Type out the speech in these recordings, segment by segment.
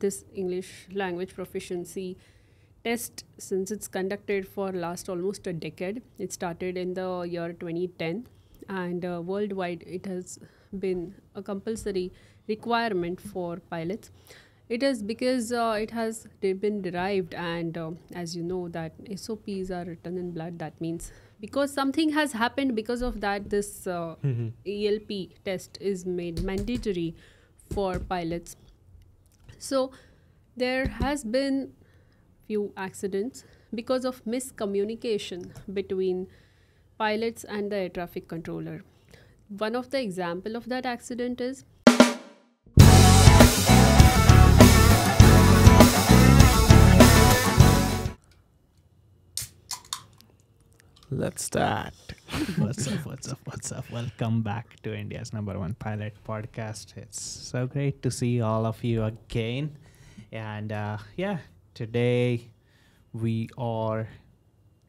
this English language proficiency test, since it's conducted for last almost a decade. It started in the year 2010, and worldwide it has been a compulsory requirement for pilots. It is because they've been derived, and as you know that SOPs are written in blood. That means because something has happened, because of that this AELP test is made mandatory for pilots. So there has been few accidents because of miscommunication between pilots and the air traffic controller. One of the example of that accident is let's start. What's up? Welcome back to India's #1 pilot podcast. It's so great to see all of you again. And today we are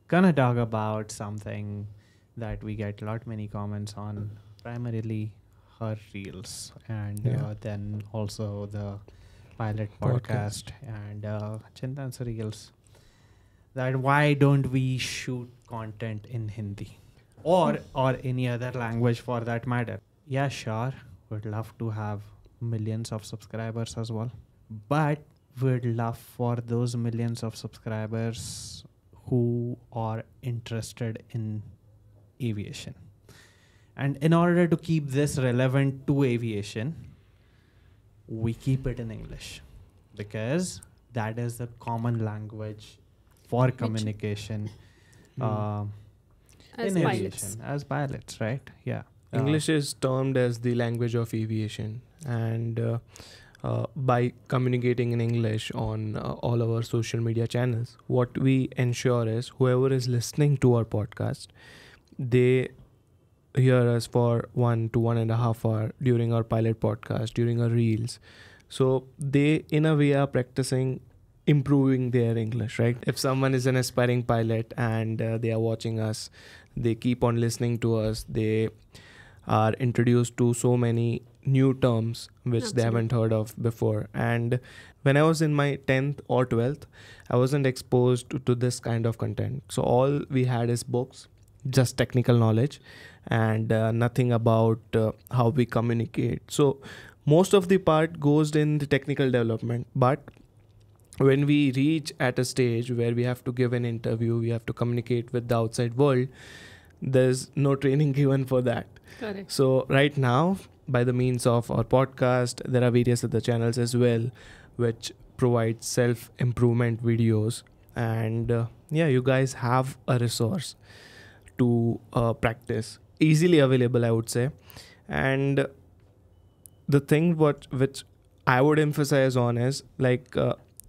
gonna talk about something that we get many comments on, primarily her reels, and then also the pilot podcast and Chintan's reels. That why don't we shoot content in Hindi or any other language for that matter? Yeah, sure, would love to have millions of subscribers as well, but would love for those millions of subscribers who are interested in aviation. And in order to keep this relevant to aviation, we keep it in English because that is the common language for communication in aviation as pilots, right? Yeah. English is termed as the language of aviation, and by communicating in English on all our social media channels, what we ensure is whoever is listening to our podcast, they hear us for 1 to 1.5 hours during our pilot podcast, during our reels. So they in a way are practicing improving their English, right? If someone is an aspiring pilot and they are watching us, they keep on listening to us, they are introduced to so many new terms which they haven't heard of before. And when I was in my 10th or 12th, I wasn't exposed to this kind of content. So all we had is books, just technical knowledge, and nothing about how we communicate. So most of the part goes in the technical development, but when we reach at a stage where we have to give an interview, we have to communicate with the outside world, there's no training given for that. correct. So right now, by the means of our podcast, there are various other channels as well which provide self-improvement videos. And you guys have a resource to practice. Easily available, I would say. And the thing which I would emphasize on is like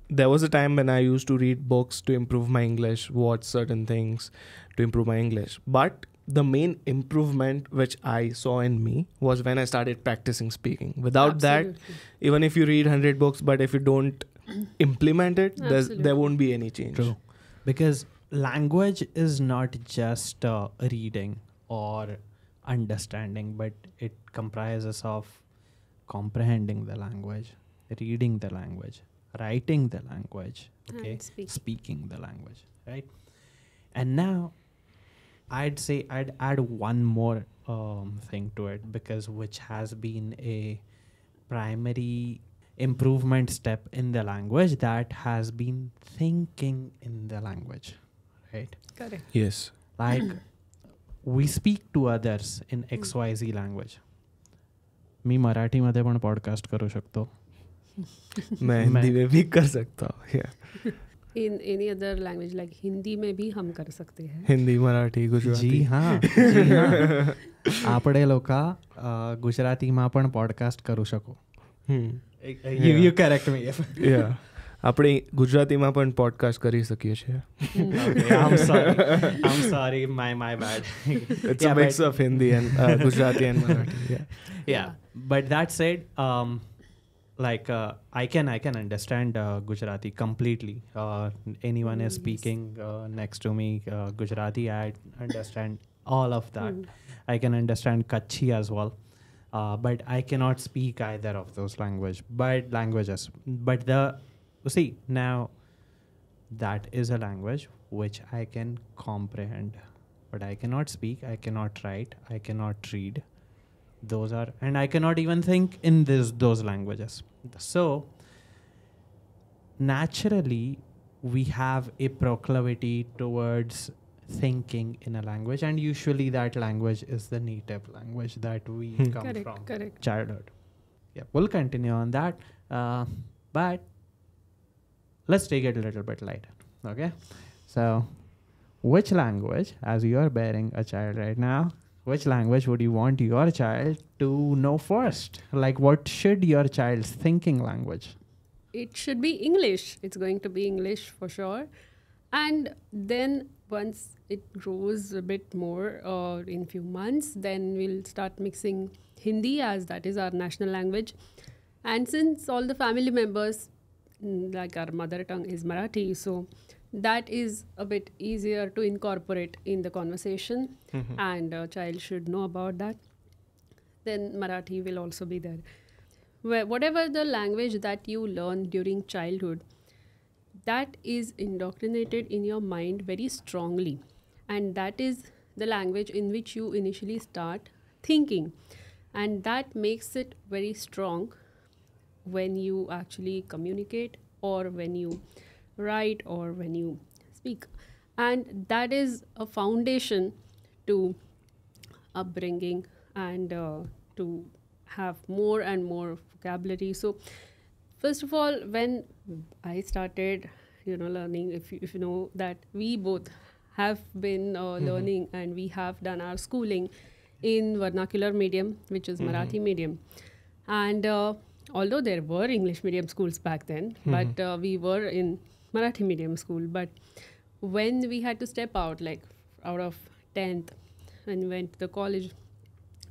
there was a time when I used to read books to improve my English, watch certain things to improve my English. But the main improvement which I saw in me was when I started practicing speaking. Without that, even if you read 100 books, but if you don't implement it, there won't be any change. True. Because language is not just reading or understanding, but it comprises of comprehending the language, reading the language, writing the language, okay, speaking the language, right? And now I'd say I'd add one more thing to it, because which has been a primary improvement step in the language, that has been thinking in the language, right? Correct. Yes. Like we speak to others in XYZ language. मी मराठीमध्ये पण podcast करू शकतो. मैं हिंदी में भी कर सकता हूँ. In any other language like Hindi में भी हम कर सकते हैं. हिंदी, मराठी, गुजराती. जी हाँ. આપણે લોકો ગુજરાતીમાં પણ પોડકાસ્ટ કરું શકો. You correct me. Yeah. આપણે ગુજરાતીમાં પણ પોડકાસ્ટ કરી શકીએ છીએ. I'm sorry, my bad. It's a mix of Hindi and Gujarati and Marathi. Yeah. But that said, I can understand Gujarati completely. Anyone is speaking next to me Gujarati, I understand all of that. I can understand Kutchi as well. but I cannot speak either of those languages. But see, now that is a language which I can comprehend, but I cannot speak, I cannot write, I cannot read. And I cannot even think in those languages. So naturally, we have a proclivity towards thinking in a language, and usually that language is the native language that we come from Correct. childhood. Yeah, we'll continue on that, but let's take it a little bit lighter. Okay, so which language, as you are bearing a child right now, which language would you want your child to know first? Like, what should your child's thinking language? It should be English. It's going to be English for sure. And then once it grows a bit more, or in few months, then we'll start mixing Hindi, as that is our national language. And since all the family members, like our mother tongue is Marathi, so that is a bit easier to incorporate in the conversation, and a child should know about that. Then Marathi will also be there. Whatever the language that you learn during childhood, that is indoctrinated in your mind very strongly, and that is the language in which you initially start thinking, and that makes it very strong when you actually communicate, or when you write, or when you speak. And that is a foundation to upbringing, and to have more and more vocabulary. So first of all, when I started learning, if you know that we both have been learning, and we have done our schooling in vernacular medium, which is Marathi medium. And although there were English medium schools back then, but we were in Marathi medium school. But when we had to step out, like out of 10th, and went to the college,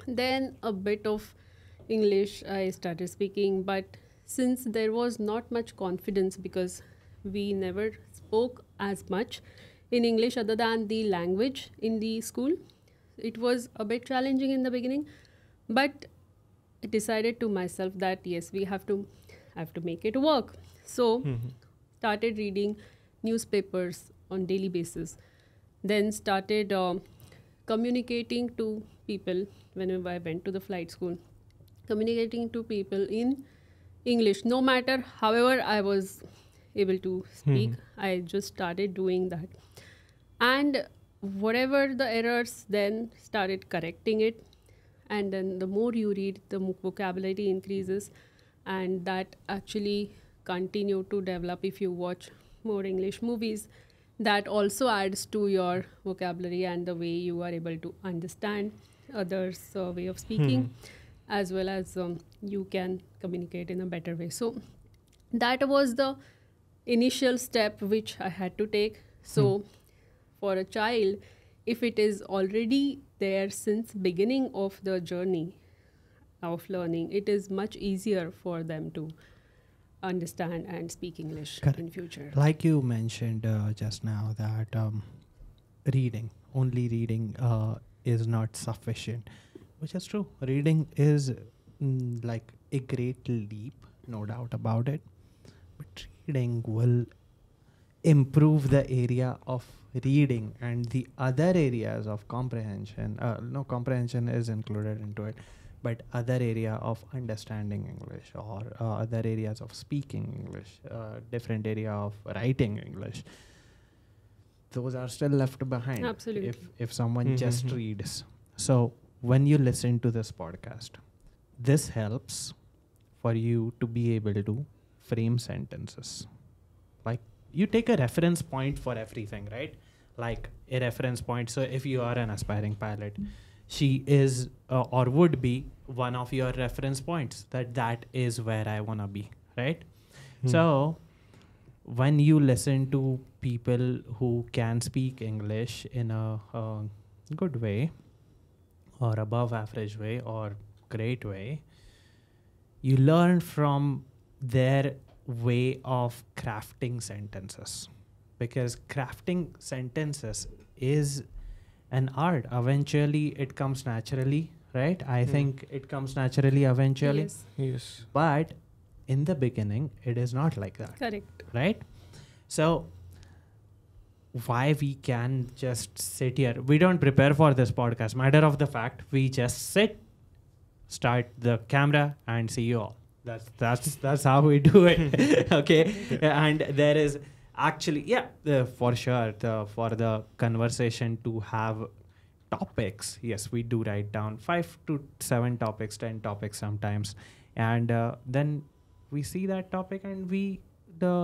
then a bit of English I started speaking. But since there was not much confidence, because we never spoke as much in English other than the language in the school, it was a bit challenging in the beginning. But I decided to myself that yes, we have to make it work. So started reading newspapers on daily basis, then started communicating to people whenever I went to the flight school, communicating to people in English, no matter however I was able to speak. I just started doing that, and whatever the errors, then started correcting it. And then the more you read, the vocabulary increases, and that actually continue to develop. If you watch more English movies, that also adds to your vocabulary and the way you are able to understand others' way of speaking, as well as you can communicate in a better way. So that was the initial step which I had to take. So for a child, if it is already there since beginning of the journey of learning, it is much easier for them to understand and speak English in future. Like you mentioned just now, that only reading is not sufficient, which is true. Reading is like a great leap, no doubt about it. But reading will improve the area of reading, and the other areas of comprehension. Comprehension is included into it, but other area of understanding English, or other areas of speaking English, different area of writing English, those are still left behind. Absolutely. If someone just reads. So when you listen to this podcast, this helps for you to be able to frame sentences. Like, you take a reference point for everything, right? Like a reference point. So if you are an aspiring pilot, she is or would be one of your reference points, that is where I want to be, right? So when you listen to people who can speak English in a good way, or above average way, or great way, you learn from their way of crafting sentences, because crafting sentences is an art. Eventually it comes naturally right? I think it comes naturally eventually. Yes, Yes. But in the beginning, it is not like that, correct. right? So why we can just sit here? We don't prepare for this podcast. Matter of the fact, we just sit, start the camera, and see you all. That's how we do it. Okay, and there is actually for sure for the conversation to have topics. Yes, we do write down 5 to 7 topics, 10 topics sometimes, and then we see that topic and we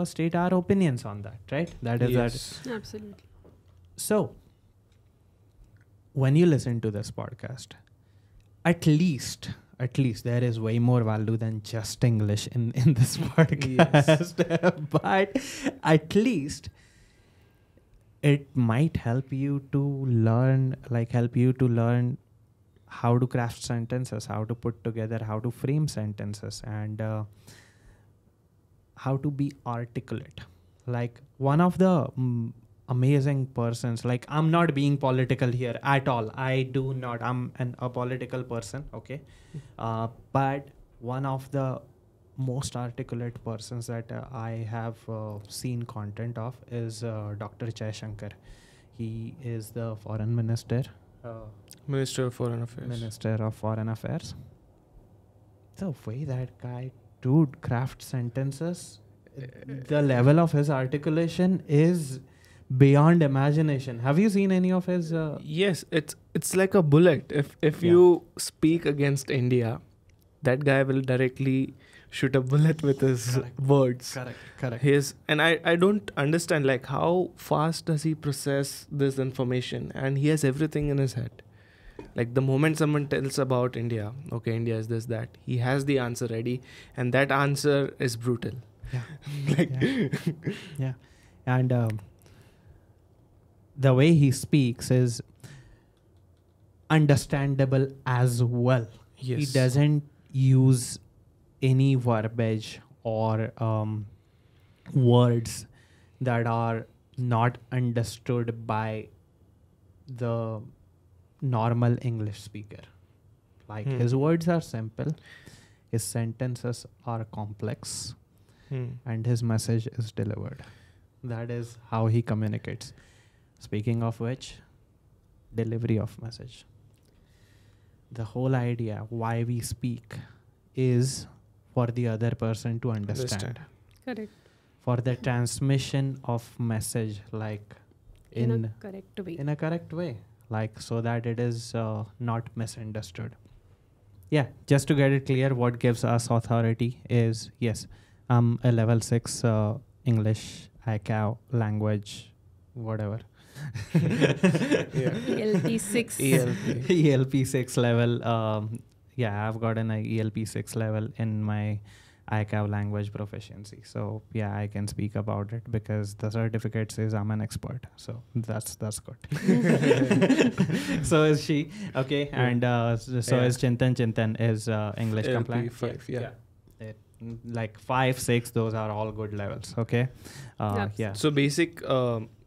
state our opinions on that. Right? That is that. Yes. Absolutely. So, when you listen to this podcast, at least there is way more value than just English in this podcast. But at least it might help you to learn how to craft sentences, how to put together, how to frame sentences, and how to be articulate. Like one of the amazing persons, like I'm not being political here at all. I do not. I'm an apolitical person, okay? But one of the most articulate persons that I have seen content of is Dr. Shankar. He is the foreign minister. Minister of Foreign Affairs. Minister of Foreign Affairs. The way that guy, dude, crafts sentences, the level of his articulation is beyond imagination. Have you seen any of his? Yes, it's like a bullet. If you speak against India, that guy will directly shoot a bullet with his words. Correct. And I don't understand, like, how fast does he process this information, and he has everything in his head. Like the moment someone tells about India, okay, India is this, that, he has the answer ready, and that answer is brutal. Yeah. And the way he speaks is understandable as well. Yes. He doesn't use any verbiage or words that are not understood by the normal English speaker. Like his words are simple, his sentences are complex, and his message is delivered. That is how he communicates. Speaking of which, delivery of message. The whole idea why we speak is for the other person to understand. Correct. For the transmission of message, like In a correct way. in a correct way, like so that it is not misunderstood. Yeah, just to get it clear, what gives us authority is, yes, I'm a level 6 English, ICAO, language, whatever. ELP 6. ELP. ELP 6 level. Yeah, I've got an ELP 6 level in my ICAO language proficiency. So yeah, I can speak about it because the certificate says I'm an expert. So that's good. So is she. Okay. Yeah. And so is Chintan. Chintan is English ELP compliant. 5, yeah. Like 5, 6, those are all good levels. Okay. Yeah. So basic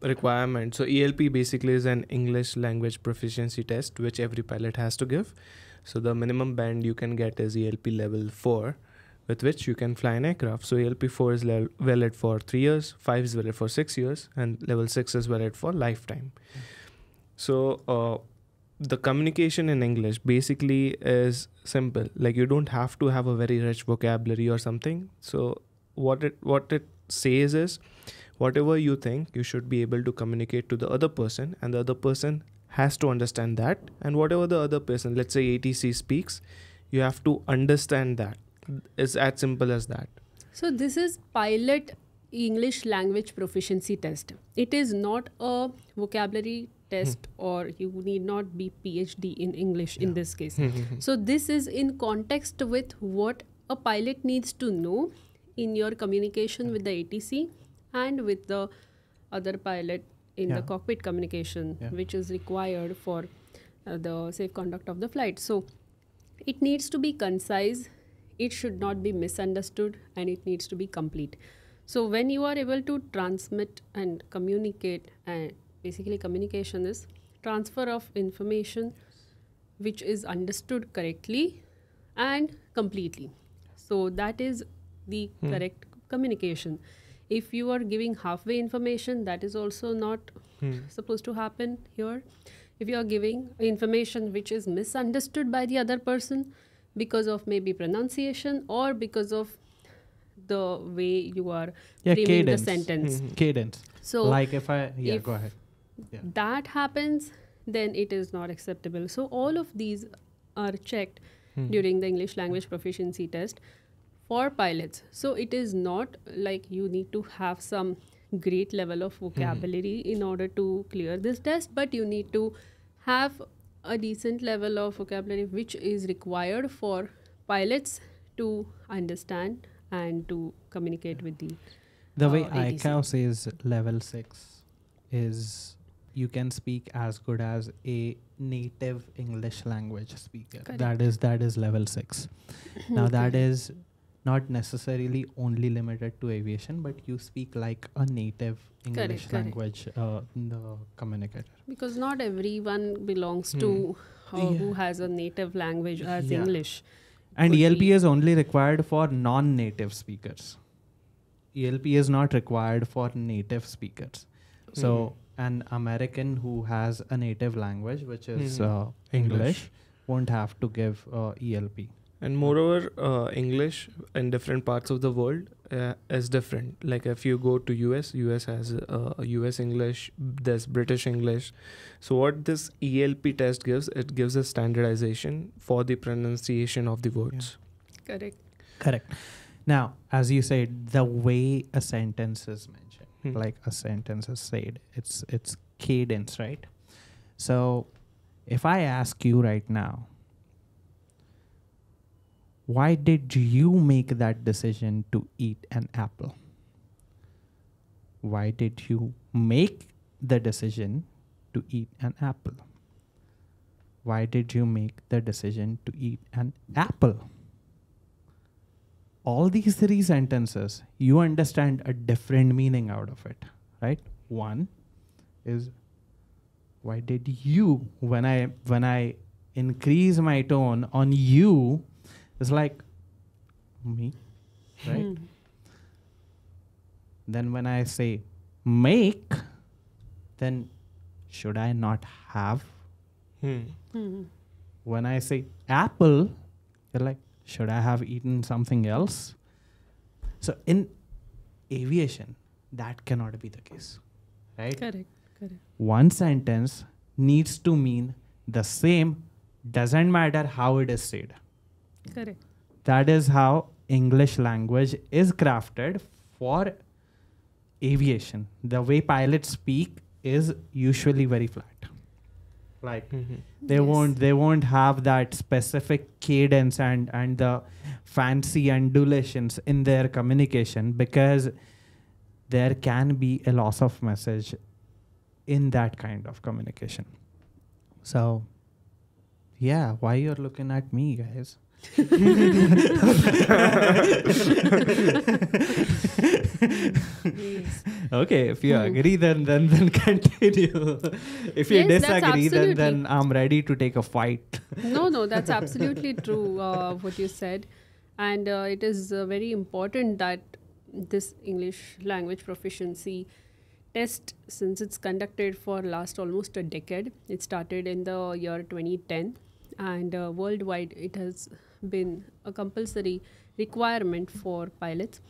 requirement. So ELP basically is an English language proficiency test which every pilot has to give. So the minimum band you can get is ELP level 4, with which you can fly an aircraft. So ELP 4 is valid for 3 years, 5 is valid for 6 years, and level 6 is valid for lifetime. So the communication in English basically is simple. Like you don't have to have a very rich vocabulary or something. So what it says is, whatever you think, you should be able to communicate to the other person, and the other person has to understand that. And whatever the other person, let's say ATC, speaks, you have to understand that. It's as simple as that. So this is pilot English language proficiency test. It is not a vocabulary test or you need not be PhD in English in this case. So this is in context with what a pilot needs to know in your communication with the ATC and with the other pilot in the cockpit communication, which is required for the safe conduct of the flight. So it needs to be concise, it should not be misunderstood, and it needs to be complete. So when you are able to transmit and communicate, and basically communication is transfer of information which is understood correctly and completely. So that is the correct communication. If you are giving halfway information, that is also not supposed to happen here. If you are giving information which is misunderstood by the other person because of maybe pronunciation or because of the way you are framing cadence. the sentence. Cadence. So Like if if go ahead. Yeah. that happens, then it is not acceptable. So all of these are checked during the English language proficiency test for pilots. So it is not like you need to have some great level of vocabulary in order to clear this test, but you need to have a decent level of vocabulary which is required for pilots to understand and to communicate with The way ATC. ICAO says level 6 is you can speak as good as a native English language speaker. Correct. That is level 6. Now that is not necessarily only limited to aviation, but you speak like a native English Correct. language communicator. Because not everyone belongs to who has a native language as Yeah. English. And Could ELP be- is only required for non-native speakers. ELP is not required for native speakers. So an American who has a native language, which is English, won't have to give ELP. And moreover, English in different parts of the world is different. Like if you go to US has US English, there's British English. So what this ELP test gives, it gives a standardization for the pronunciation of the words. Correct. Now, as you said, the way a sentence is mentioned, like a sentence is said, it's cadence, right? So if I ask you right now, why did you make that decision to eat an apple? Why did you make the decision to eat an apple? Why did you make the decision to eat an apple? All these three sentences, you understand a different meaning out of it, right? One is, why did you, when I increase my tone on you, it's like me, right? Then when I say make, then should I not have? When I say apple, you're like, should I have eaten something else? So in aviation, that cannot be the case, right? Correct. One sentence needs to mean the same, doesn't matter how it is said. Correct. That is how English language is crafted for aviation. The way pilots speak is usually very flat. Like they won't have that specific cadence and the fancy undulations in their communication, because there can be a loss of message in that kind of communication. So yeah, why you're looking at me, guys? Yes. Okay, if you agree, then continue. If you Yes, that's disagree, then absolutely. I'm ready to take a fight. No, that's absolutely true what you said. And it is very important that this English language proficiency test, since it's conducted for last almost a decade, it started in the year 2010, and worldwide it has been a compulsory requirement for pilots.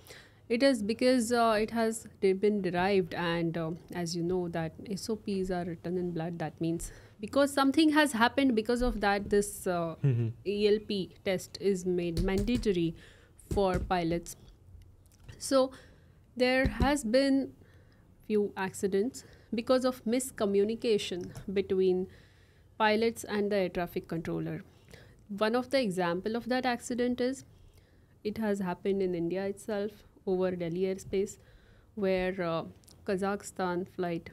It is because it has been derived, and as you know that SOPs are written in blood. That means because something has happened, because of that this ELP test is made mandatory for pilots. So there has been few accidents because of miscommunication between pilots and the air traffic controller. One of the example of that accident is, it has happened in India itself over Delhi airspace, where Kazakhstan flight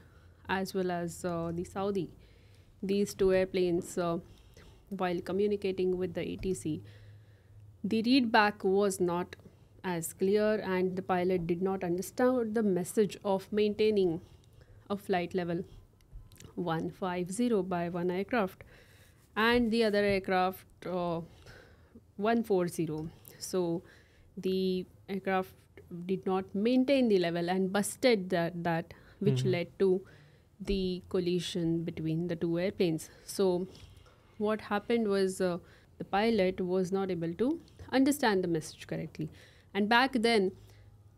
as well as the Saudi, these two airplanes, while communicating with the ATC, the readback was not as clear, and the pilot did not understand the message of maintaining a flight level 150 by one aircraft. and the other aircraft 140. So the aircraft did not maintain the level and busted that which led to the collision between the two airplanes. So what happened was the pilot was not able to understand the message correctly. And back then,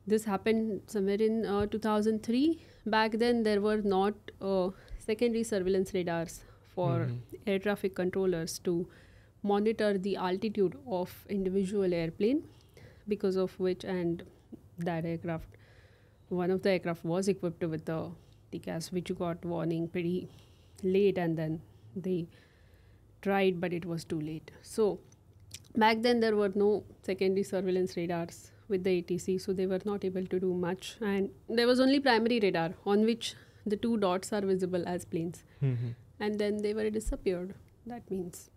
this happened somewhere in 2003. Back then, there were not secondary surveillance radars for air traffic controllers to monitor the altitude of individual airplane, because of which, and that aircraft, one of the aircraft was equipped with the TCAS, which got warning pretty late, and then they tried, but it was too late. So back then there were no secondary surveillance radars with the ATC, so they were not able to do much, and there was only primary radar on which the two dots are visible as planes, and then they were disappeared. That means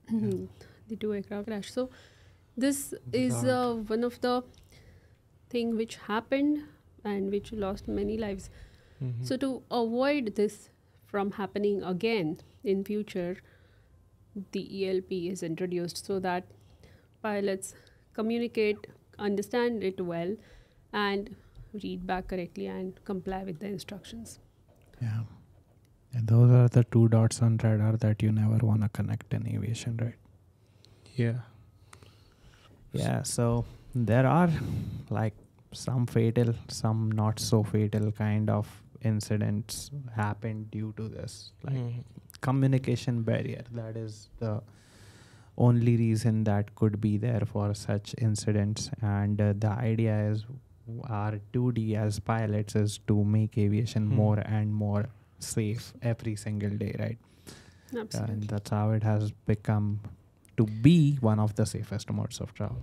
the two aircraft crashed. So this is one of the thing which happened and which lost many lives. So to avoid this from happening again in future, the ELP is introduced so that pilots communicate, understand it well, and read back correctly and comply with the instructions. Yeah. And those are the two dots on radar that you never want to connect in aviation, right? Yeah. Yeah, so there are like some fatal, some not so fatal kind of incidents happened due to this. Like communication barrier, that is the only reason that could be there for such incidents. And the idea is our 2D as pilots is to make aviation more and more safe every single day, right? Absolutely. And that's how it has become to be one of the safest modes of travel.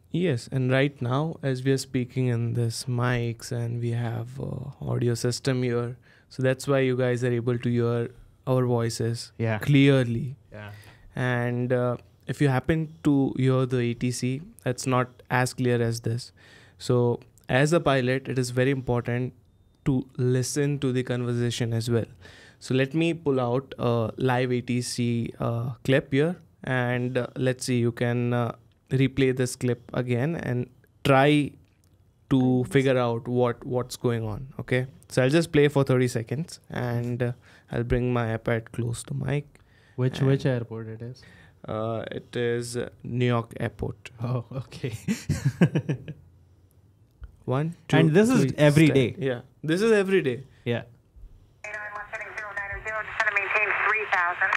Yes, and right now, as we are speaking in this mics and we have audio system here, so that's why you guys are able to hear our voices clearly. Yeah. And if you happen to hear the ATC, that's not as clear as this. So as a pilot, it is very important to listen to the conversation as well. So let me pull out a live ATC clip here, and let's see, you can replay this clip again and try to figure out what's going on. Okay, so I'll just play for 30 seconds and I'll bring my iPad close to mic. Which airport it is? It is New York Airport. Oh, okay. 1, 2, and this 3, is every step. day. Yeah, this is every day. Yeah. Setting 090, descend to maintain 3000.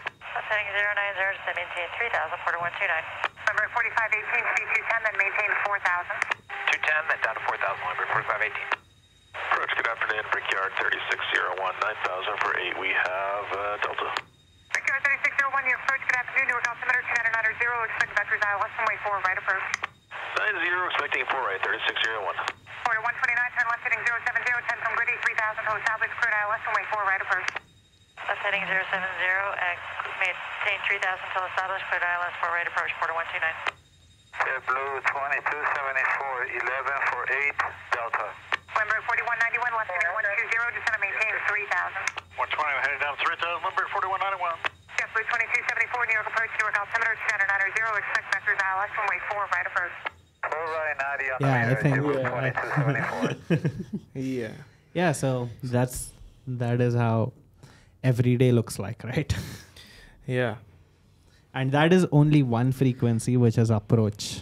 Setting 090, descend maintain 3000, port 129. Number 4518, speed 210, then maintain 4000. 210, then down to 4000, number 4518. Approach, good afternoon, Brickyard 3601, 9000 for 8, we have Delta. Brickyard 3601, your approach, good afternoon, Newark altimeter 2990, expect vectors ILS runway 4, right approach. 90, expecting 4 right, 3601. Port 129, turn left heading 070, 10 from grid 3000, hold salvage, cleared ILS runway 4, right approach. Left heading 070, maintain 3000 till established, cleared ILS 4, right approach, port 129. Blue 2274, 11 for 8, Delta. Limber 4191, left heading 120, descend to maintain 3000. 120, heading down 3000, Limber 4191. JetBlue 2274, New York approach, Newark altimeter 2990, expect vectors ILS runway 4, right approach. 4 right, 90 on the Yeah, I radar, think. JetBlue 2274. Yeah. Yeah, so that is how every day looks like, right? Yeah. And that is only one frequency, which is approach.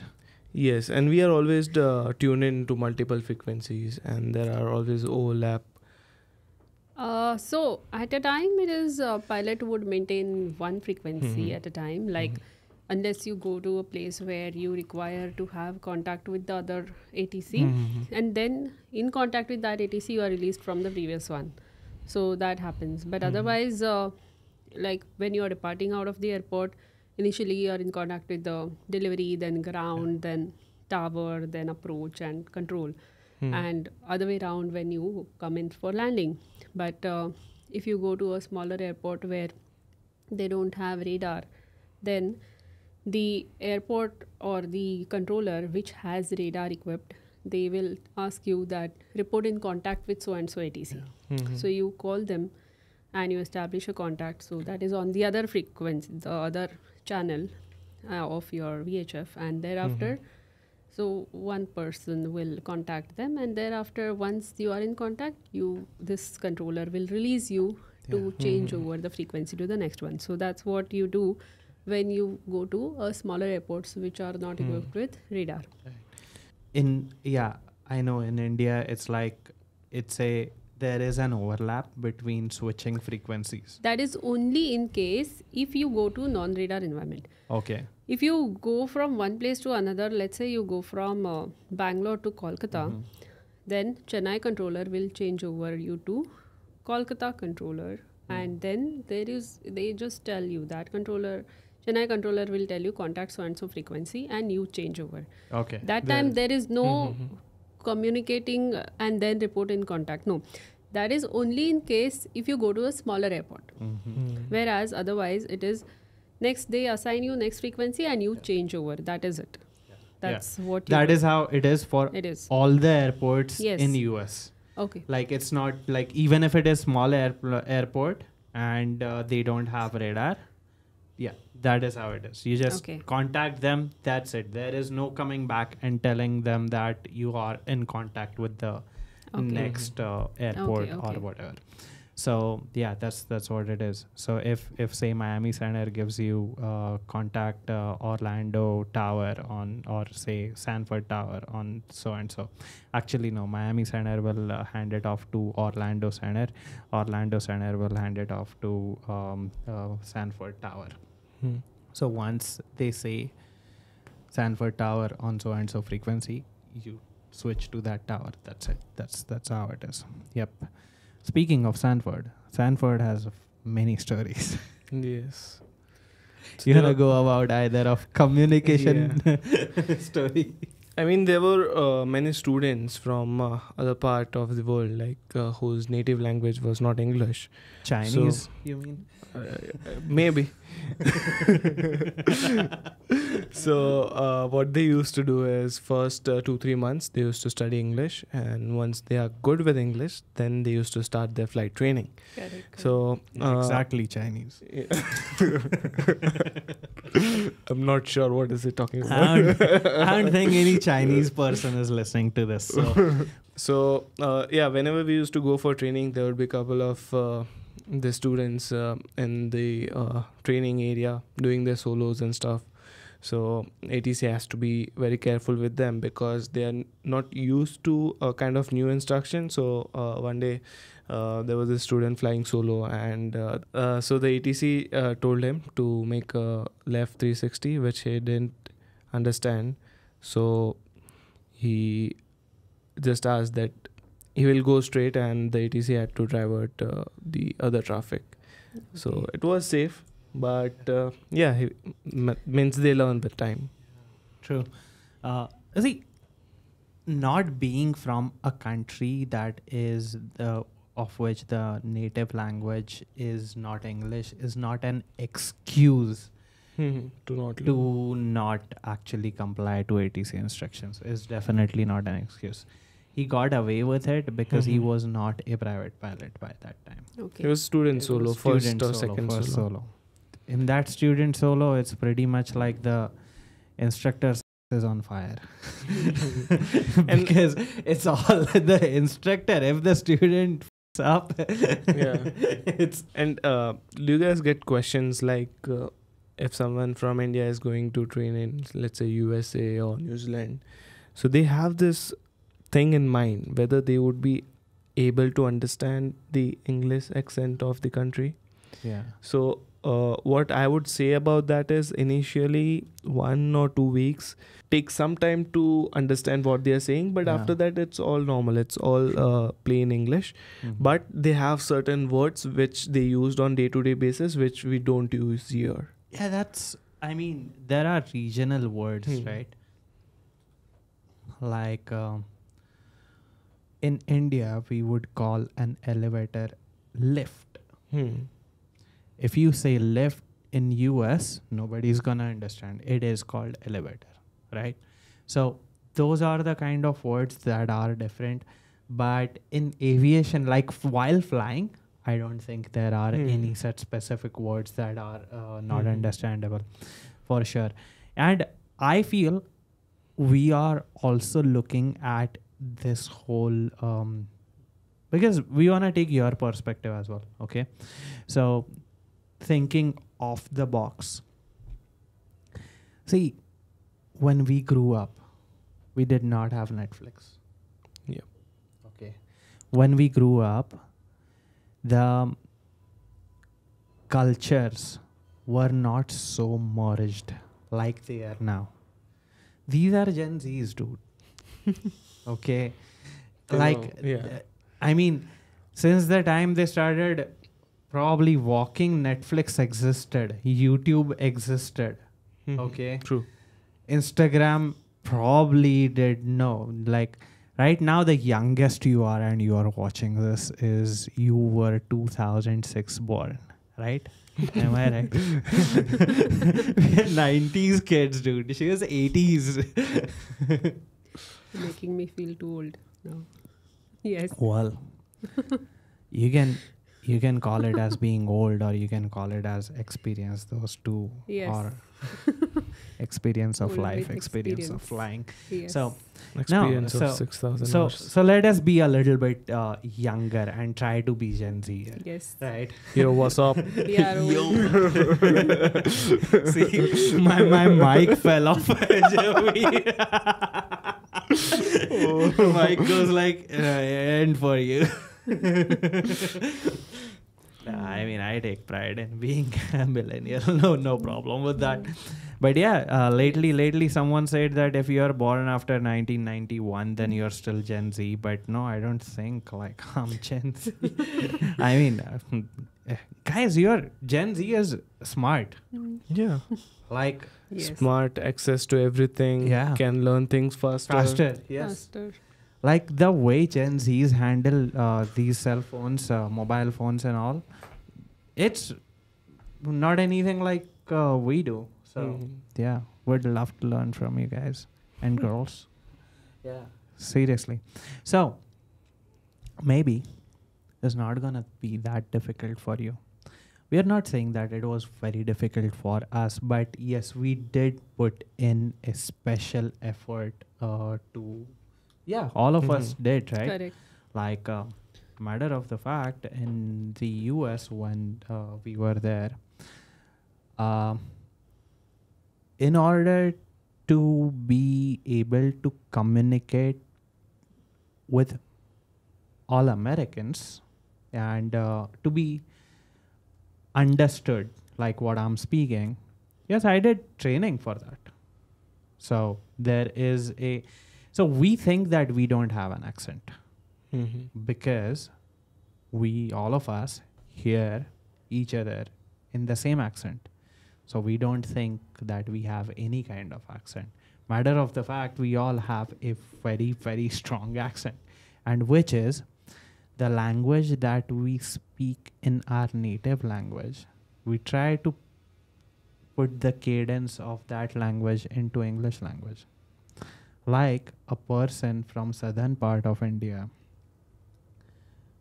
Yes, and we are always tuned in to multiple frequencies, and there are always overlap. So at a time, it is pilot would maintain one frequency at a time, like unless you go to a place where you require to have contact with the other ATC, and then in contact with that ATC, you are released from the previous one. So that happens. But otherwise, like when you are departing out of the airport, initially you are in contact with the delivery, then ground, then tower, then approach and control. And other way around when you come in for landing. But if you go to a smaller airport where they don't have radar, then the airport or the controller which has radar equipped, they will ask you that report in contact with so and so ATC. So you call them and you establish a contact. So that is on the other frequency, the other channel of your VHF, and thereafter, so one person will contact them, and thereafter, once you are in contact, this controller will release you to change over the frequency to the next one. So that's what you do when you go to smaller airports which are not equipped with radar. I know in India it's like there is an overlap between switching frequencies. That is only in case if you go to non-radar environment. Okay. If you go from one place to another, let's say you go from Bangalore to Kolkata, then Chennai controller will change over you to Kolkata controller, and then they just tell you that Chennai controller will tell you contact so and so frequency, and you change over. Okay. That time there is no communicating and then report in contact. No, that is only in case if you go to a smaller airport. Whereas otherwise it is next they assign you next frequency and you change over. That is it. That's what you That do. is how it is for all the airports in US. Okay. Like it's not like even if it is small airport and they don't have radar. Yeah, that is how it is. You just contact them. That's it. There is no coming back and telling them that you are in contact with the next airport or whatever. So yeah, that's what it is. So if say Miami Center gives you contact Orlando Tower on, or say Sanford Tower on so and so. Actually no, Miami Center will hand it off to Orlando Center. Orlando Center will hand it off to Sanford Tower. So once they say Sanford Tower on so and so frequency, you switch to that tower. That's it. That's how it is. Yep. Speaking of Sanford has many stories. Yes. You wanna go about either of communication story? I mean, there were many students from other part of the world, like whose native language was not English. Chinese, so, you mean? Maybe. So what they used to do is first 2-3 months they used to study English, and once they are good with English, then they used to start their flight training. Correct. So exactly Chinese. I'm not sure what is it talking about. I don't think any Chinese person is listening to this. So whenever we used to go for training, there would be a couple of the students in the training area doing their solos and stuff. So ATC has to be very careful with them because they are not used to a kind of new instruction. So one day there was a student flying solo, and so the ATC told him to make a left 360, which he didn't understand. So he just asked that he will go straight, and the ATC had to divert the other traffic. So it was safe, but means they learn with time. True. See, not being from a country that is of which the native language is not English is not an excuse to not actually comply to ATC instructions. Is definitely not an excuse. He got away with it because he was not a private pilot by that time. Okay. He was student solo, first or second solo. In that student solo, it's pretty much like the instructor is on fire. Because it's all the instructor. If the student f***s up, it's... And do you guys get questions like if someone from India is going to train in, let's say, USA or New Zealand, so they have this thing in mind whether they would be able to understand the English accent of the country. Yeah. So what I would say about that is initially 1 or 2 weeks take some time to understand what they are saying, but after that it's all normal. It's all plain English. But they have certain words which they used on day-to-day basis which we don't use here. Yeah, there are regional words, right? Like in India, we would call an elevator lift. If you say lift in US, nobody's gonna understand. It is called elevator, right? So those are the kind of words that are different. But in aviation, like while flying, I don't think there are any such specific words that are not understandable, for sure. And I feel we are also looking at this whole because we want to take your perspective as well. Okay, so thinking off the box. See, when we grew up, we did not have Netflix. Yeah. Okay. When we grew up, the cultures were not so merged like they are now. These are Gen Zs, dude. Okay. I mean, since the time they started probably walking, Netflix existed, YouTube existed. Okay. True. Instagram probably did know. Like right now, the youngest you are and you are watching this is you were 2006 born, right? Am I right? We are 90s kids, dude. She was 80s. Making me feel too old now. Yes. Well, you can call it as being old, or you can call it as experience. Those two Yes. are experience of Old life, with experience of experience. flying. Yes. So Experience so- of 6,000 so hours. so let us be a little bit younger and try to be Gen Z here, Yes. right? Yo, what's up? We are old. See, my mic fell off. Mic goes like end for you. I mean, I take pride in being a millennial. No problem with that. But yeah, lately someone said that if you are born after 1991, then you're still Gen Z. But no, I don't think like I'm Gen Z. I mean, guys, your Gen Z is smart. Yeah. Like Yes. Smart, access to everything. Yeah. Can learn things faster. faster. Yes. Faster. Like the way Gen Zs handle these cell phones, mobile phones and all, it's not anything like we do. So yeah, would love to learn from you guys and girls. Yeah, seriously. So maybe it's not gonna be that difficult for you. We are not saying that it was very difficult for us, but yes, we did put in a special effort to. Yeah, all of us did, right? Correct. Like, matter of the fact, in the US when we were there, in order to be able to communicate with all Americans and to be understood like what I'm speaking, yes, I did training for that. So there is a, so we think that we don't have an accent because we, all of us, hear each other in the same accent. So we don't think that we have any kind of accent. Matter of the fact, we all have a very, very strong accent, and which is the language that we speak in our native language. We try to put the cadence of that language into English language. Like a person from southern part of India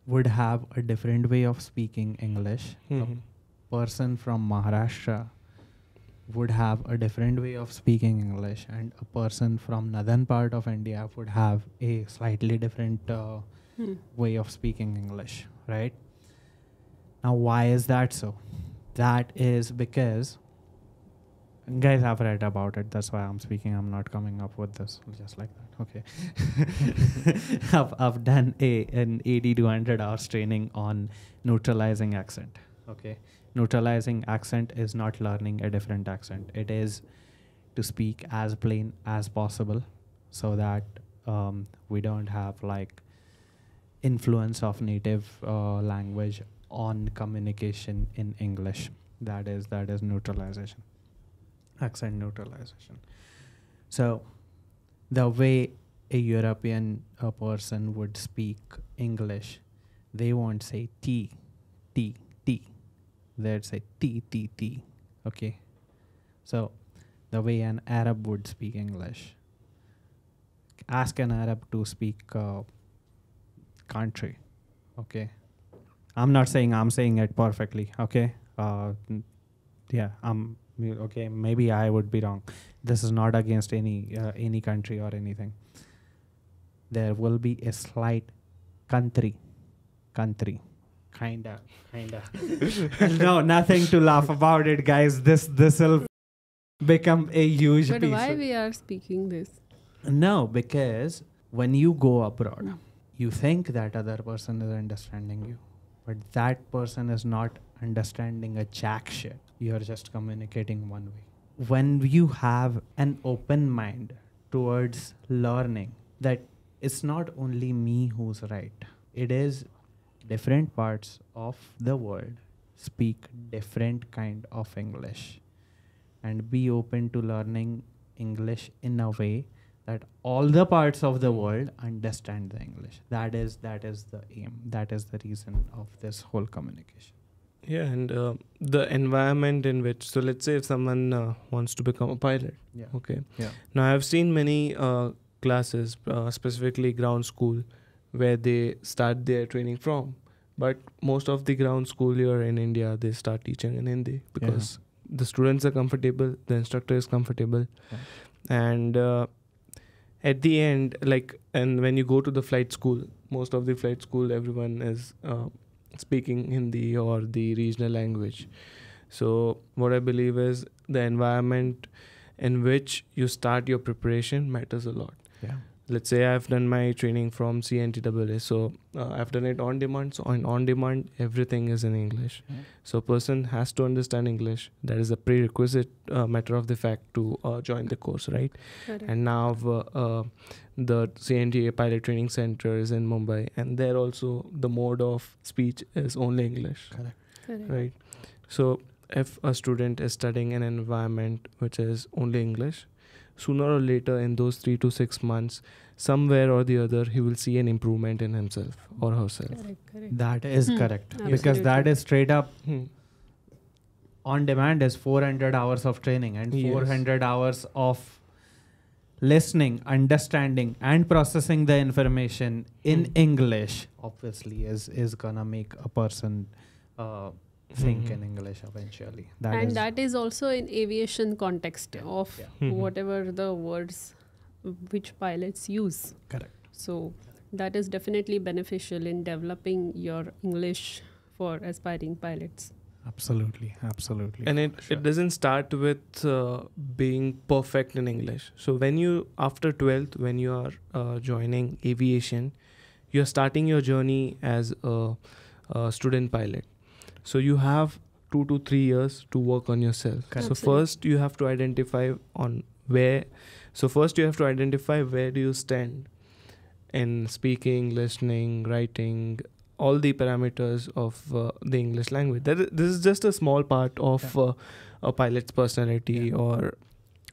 would have a different way of speaking English. A person from Maharashtra would have a different way of speaking English, and a person from northern part of India would have a slightly different way of speaking English, right? Now, why is that so? That is because, guys, I've read about it. That's why I'm speaking. I'm not coming up with this just like that. Okay. I've done an 80 to 100 hours training on neutralizing accent. Okay. Neutralizing accent is not learning a different accent. It is to speak as plain as possible so that we don't have like influence of native language on communication in English. That is neutralization. Accent neutralization. So the way a European person would speak English, they won't say T, T, T. They'd say T, T, T. Okay. So the way an Arab would speak English, ask an Arab to speak country. Okay. I'm not saying I'm saying it perfectly. Okay. Yeah. Okay. Maybe I would be wrong. This is not against any country or anything. There will be a slight country, kinda. No, nothing to laugh about it, guys. This will become a huge But piece. why we are speaking this? No, because when you go abroad, you think that other person is understanding you, but that person is not understanding a jack shit. You're just communicating one way. When you have an open mind towards learning, that it's not only me who's right. It is different parts of the world speak different kind of English, and be open to learning English in a way that all the parts of the world understand the English. That is the aim. That is the reason of this whole communication. Yeah, and the environment in which, so let's say if someone wants to become a pilot, Yeah. okay. Yeah. Now I've seen many classes, specifically ground school, where they start their training from. But most of the ground school here in India, they start teaching in Hindi because the students are comfortable, the instructor is comfortable, and at the end, and when you go to the flight school, most of the flight school, everyone is speaking Hindi or the regional language. So what I believe is the environment in which you start your preparation matters a lot. Yeah. Let's say I've done my training from CNTAA, so I've done it on demand. So on demand, everything is in English. Yeah. So a person has to understand English. That is a prerequisite matter of the fact to join the course, right? Correct. And now the CNTAA Pilot Training Center is in Mumbai, and there also the mode of speech is only English, Correct. right? So if a student is studying in an environment which is only English, sooner or later in those 3 to 6 months, somewhere or the other, he will see an improvement in himself or herself. Correct. That is correct. Absolutely. Because that is straight up Hmm. on demand is 400 hours of training and Yes. 400 hours of listening, understanding and processing the information in English obviously is gonna make a person think in English eventually. That is also in aviation context of Mhm. whatever the words which pilots use. Correct. So that is definitely beneficial in developing your English for aspiring pilots. Absolutely. And it doesn't start with being perfect in English. So when you, after 12th, when you are joining aviation, you're starting your journey as a student pilot. So you have 2 to 3 years to work on yourself. Correct. So first you have to identify where do you stand in speaking, listening, writing, all the parameters of the English language. This is just a small part of a pilot's personality or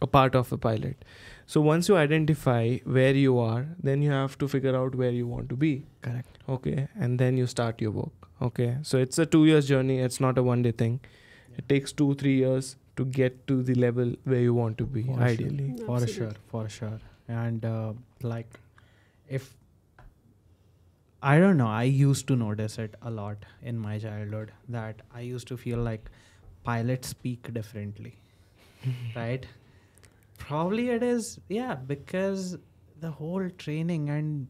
a part of a pilot. So once you identify where you are, then you have to figure out where you want to be. Correct. Okay, and then you start your work. Okay, so it's a 2 years journey. It's not a one day thing. It takes 2-3 years to get to the level where you want to be, ideally. For sure. And if I don't know, I used to notice it a lot in my childhood that I used to feel like pilots speak differently, right? Probably it is, because the whole training and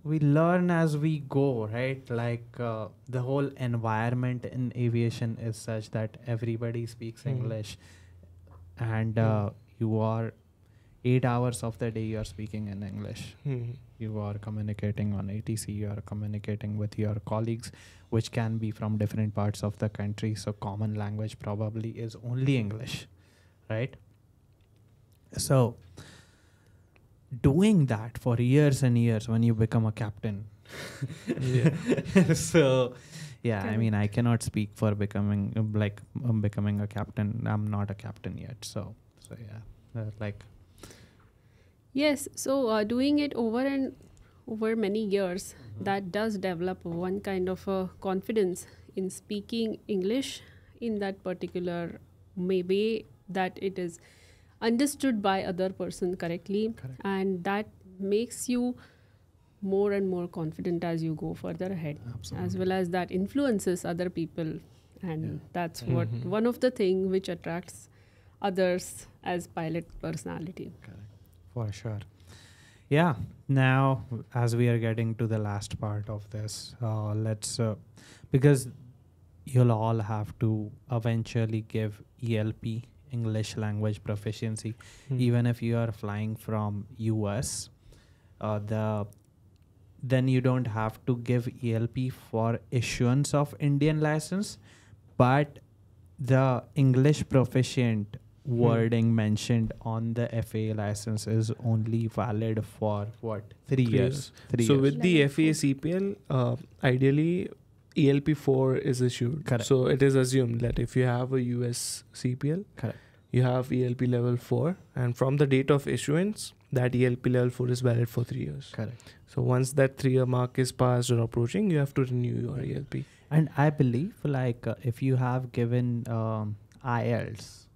we learn as we go, right? The whole environment in aviation is such that everybody speaks English, and you are 8 hours of the day you are speaking in English. You are communicating on ATC, you are communicating with your colleagues, which can be from different parts of the country. So common language probably is only English, right? So doing that for years and years when you become a captain. So I mean, I cannot speak for becoming becoming a captain. I'm not a captain yet. So Yes, so doing it over many years, that does develop one kind of a confidence in speaking English in that particular way that it is understood by other person correctly. Correct. And that makes you more and more confident as you go further ahead. Absolutely. As well as that influences other people, and Yeah. that's what one of the thing which attracts others as pilot personality. For sure. Yeah. Now, as we are getting to the last part of this, let's because you'll all have to eventually give ELP, English Language Proficiency, even if you are flying from US. Then you don't have to give ELP for issuance of Indian license, but the English proficient wording mentioned on the FAA license is only valid for what? 3 years. 3 So years. with the Level FAA CPL, ideally ELP4 is issued. Correct. So it is assumed that if you have a US CPL, Correct. you have ELP level 4, and from the date of issuance, that ELP level 4 is valid for 3 years. Correct. So once that 3-year mark is passed or approaching, you have to renew your ELP. And I believe if you have given IELTS,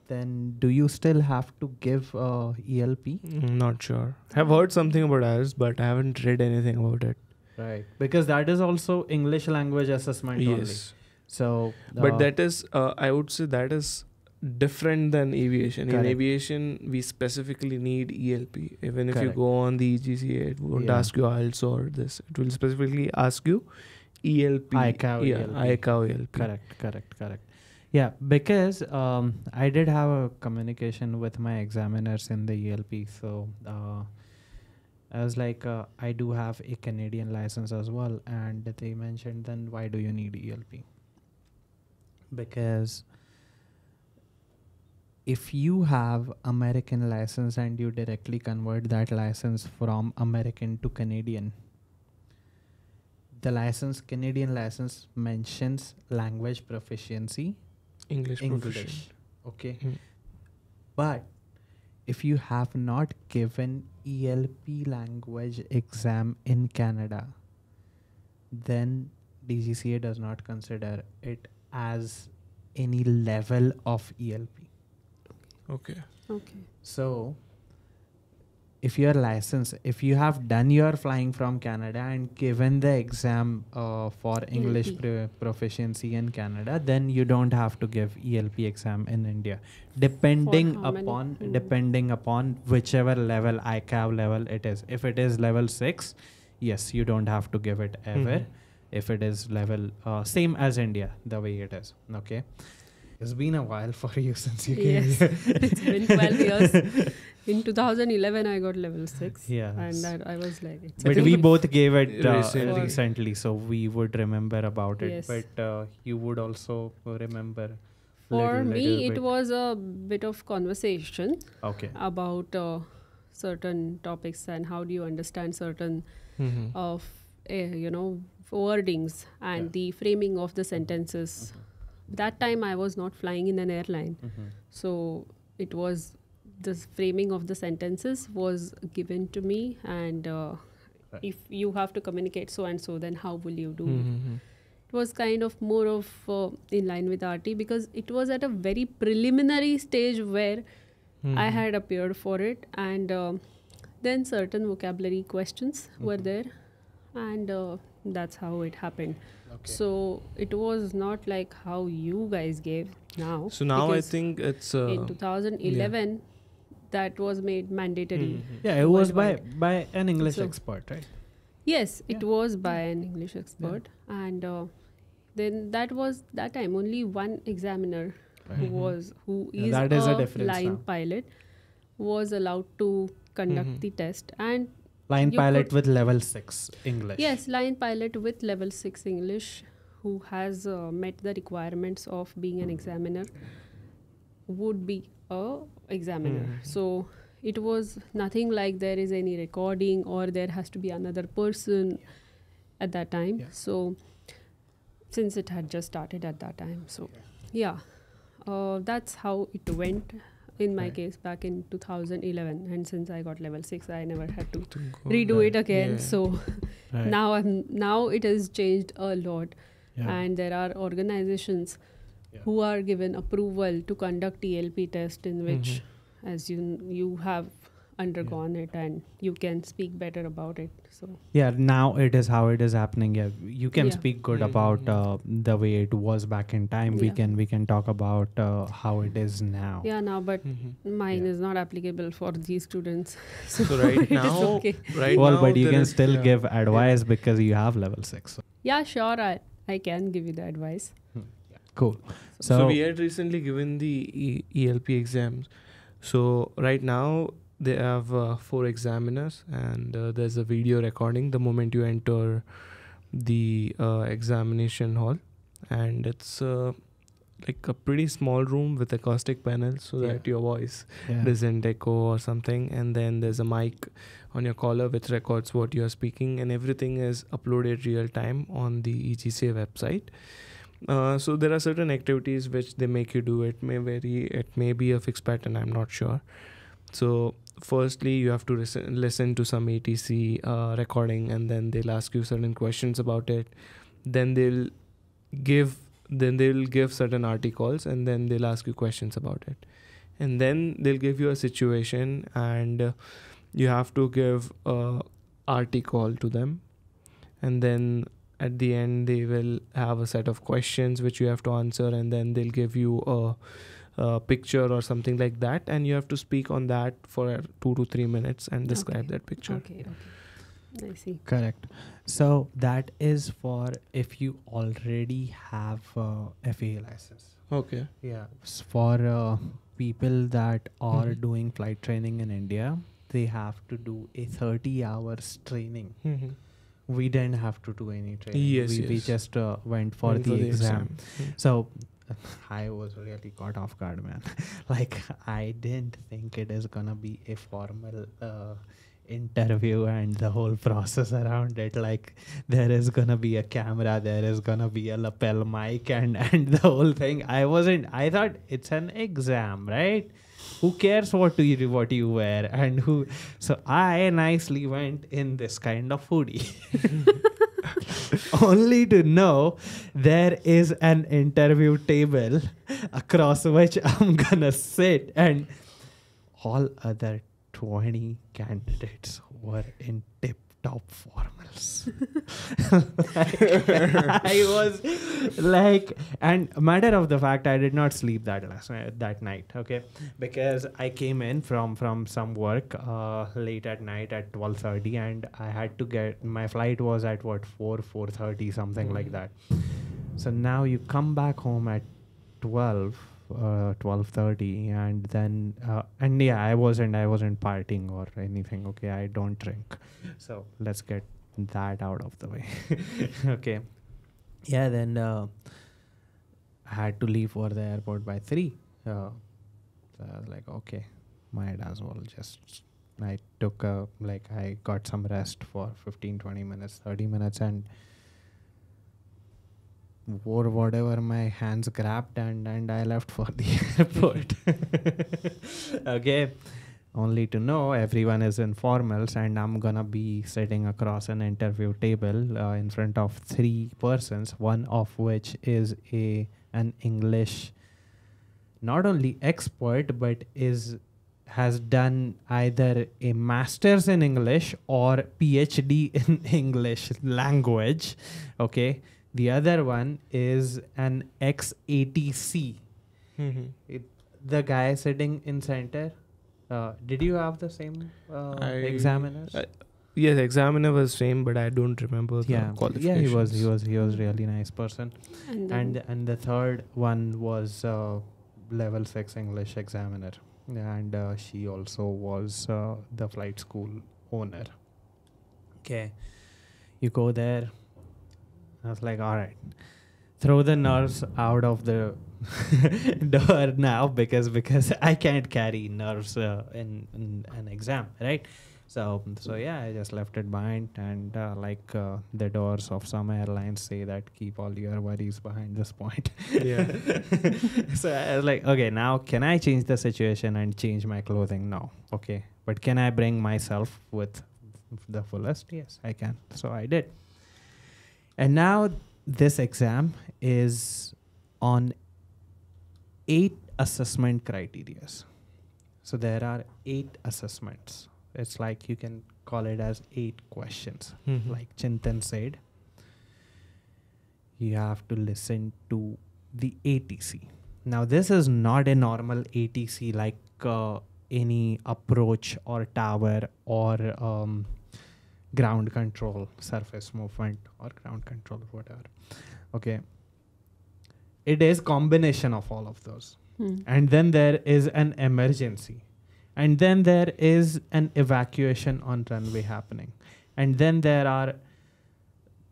then do you still have to give ELP? Not sure. I've heard something about IELTS, but I haven't read anything about it. Right. Because that is also English language assessment only. Yes. So, But that is, I would say that is different than aviation. Correct. In aviation, we specifically need ELP. Even if you Correct. go on the DGCA, it won't Yeah. ask you IELTS or this. It will specifically ask you ELP. ICAO Yeah, ELP. ICAO ELP. Correct. Yeah, because I did have a communication with my examiners in the ELP. So I was like, I do have a Canadian license as well. And they mentioned, then why do you need ELP? Because if you have American license and you directly convert that license from American to Canadian, the Canadian license mentions language proficiency, English English. proficient. Okay. Mm. But if you have not given ELP language exam in Canada, then DGCA does not consider it as any level of ELP. Okay. Okay. So if you have done your flying from Canada and given the exam for English proficiency in Canada, then you don't have to give ELP exam in India, depending For how many? upon whichever level, ICAV level it is. If it is level 6, yes, you don't have to give it ever. If it is level same as India, the way it is. Okay. It's been a while for you since you came Yes, here. it's been 12 years. In 2011, I got level 6. Yes. And I was like... It's But we both gave it Recently. recently, so we would remember about it. Yes. But you would also remember. For me, it bit. was a bit of conversation Okay. about certain topics and how do you understand certain of wordings and the framing of the sentences. That time I was not flying in an airline, so it was the framing of the sentences was given to me, and if you have to communicate so and so, then how will you do? It was kind of more of in line with RT, because it was at a very preliminary stage where I had appeared for it, and then certain vocabulary questions were there, and that's how it happened. Okay. So it was not like how you guys gave now. So now I because think it's in 2011 that was made mandatory. Yeah, it was worldwide. by an English So- expert, right? Yes, it was by an English expert, and then that was that time only one examiner who is that is a a difference, line huh? pilot was allowed to conduct the test, and Line you pilot could- with level 6 English. yes, line pilot with level 6 English who has met the requirements of being an examiner would be a examiner. So it was nothing like there is any recording or there has to be another person at that time. Yeah. So since it had just started at that time, so yeah, that's how it went in my Right. case back in 2011, and since I got level 6 I never had to To go. redo Right. it again. Yeah. So Right. now it has changed a lot, Yeah. and there are organizations Yeah. who are given approval to conduct ELP test in which as you have undergone it, and you can speak better about it. So Yeah, now it is how it is happening. Yeah, you can Yeah. speak good about the way it was back in time. Yeah. We can talk about how it is now. yeah, now but mine Yeah. is not applicable for these students. So right it is now, okay. right Well, now but you there can is- still yeah. give advice because you have level 6. So. Yeah, sure, I can give you the advice. Cool. So we had recently given the ELP exams. So right now they have 4 examiners, and there's a video recording the moment you enter the examination hall, and it's like a pretty small room with acoustic panels so Yeah. that your voice Yeah. doesn't echo or something, and then there's a mic on your collar which records what you are speaking, and everything is uploaded real time on the EGCA website. So there are certain activities which they make you do. It may vary, it may be a fixed pattern, I'm not sure. So firstly you have to listen to some ATC recording, and then they'll ask you certain questions about it. Then they'll give certain articles, and then they'll ask you questions about it, and then they'll give you a situation, and you have to give a article to them, and then at the end they will have a set of questions which you have to answer, and then they'll give you a picture or something like that, and you have to speak on that for 2 to 3 minutes and describe Okay. that picture. Okay. I see. Correct. So that is for if you already have FAA license. Okay. Yeah. For people that are doing flight training in India, they have to do a 30 hours training. We didn't have to do any training. Yes, we yes. just went for the exam. So I was really caught off guard, man. Like, I didn't think it is gonna be a formal interview and the whole process around it. Like, there is gonna be a camera, there is gonna be a lapel mic, and the whole thing. I thought it's an exam, right? Who cares what you wear and who? So I nicely went in this kind of hoodie, only to know there is an interview table across which I'm gonna sit, and all other 20 candidates were in tip-top formals. I was like, and matter of the fact, I did not sleep that night, okay, because I came in from some work late at night at 12:30, and I had to get, my flight was at 4:30, something like that. So now you come back home at 12:30, and then and yeah, I wasn't partying or anything, okay. I don't drink, so let's get that out of the way. Okay. Yeah, then I had to leave for the airport by 3. So I was like, okay, might as well just, I took I got some rest for 15-20 minutes, 30 minutes, and wore whatever my hands grabbed, and I left for the airport. Okay. Only to know everyone is in formals, and I'm gonna be sitting across an interview table in front of 3 persons, one of which is an English not only expert, but has done either a master's in English or PhD in English language. Okay. The other one is an ex-ATC. The guy sitting in center. Did you have the same examiners? Yes, examiner was same, but I don't remember the qualifications. Yeah, he was really nice person. And the third one was level 6 English examiner, and she also was the flight school owner. Okay, you go there. I was like, all right, throw the nerves out of the door now, because I can't carry nerves in an exam, right? So yeah, I just left it behind, and the doors of some airlines say that keep all your worries behind this point. Yeah. So I was like, okay, now can I change the situation and change my clothing? No. Okay, but can I bring myself with the fullest? Yes, I can. So I did. And now this exam is on 8 assessment criteria. So there are 8 assessments. It's like you can call it as 8 questions. Like Chintan said, you have to listen to the ATC. Now this is not a normal ATC like any approach or tower or ground control, surface movement or ground control, whatever. Okay. It is combination of all of those. And then there is an emergency. And then there is an evacuation on runway happening. And then there are